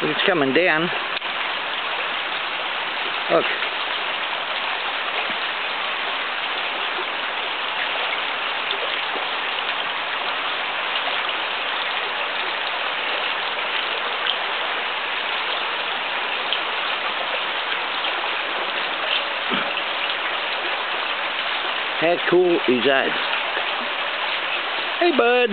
It's coming down. Look. How cool is that? Hey, bud.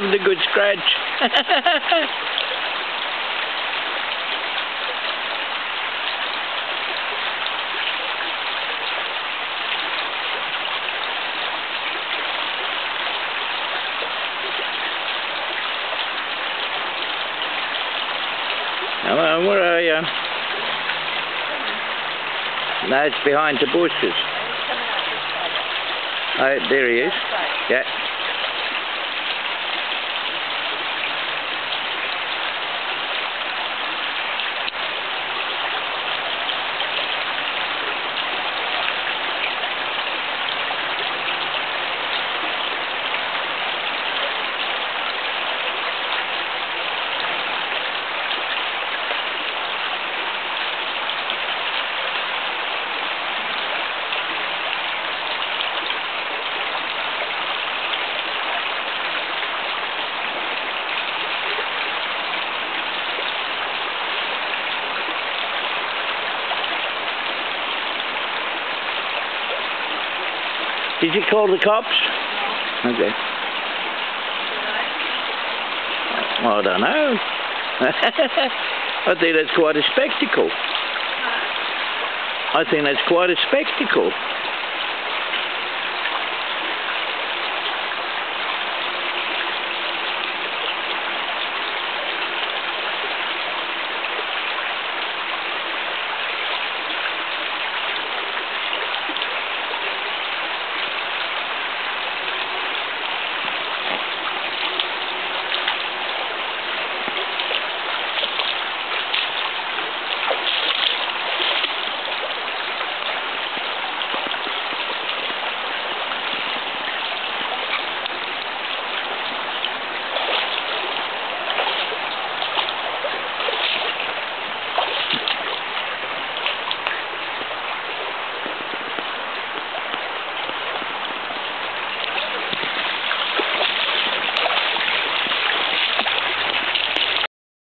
With a good scratch. Hello, where are you? No, it's behind the bushes. Oh, there he is. Yeah. Did you call the cops? No. Okay. Well, I don't know. I think that's quite a spectacle. I think that's quite a spectacle.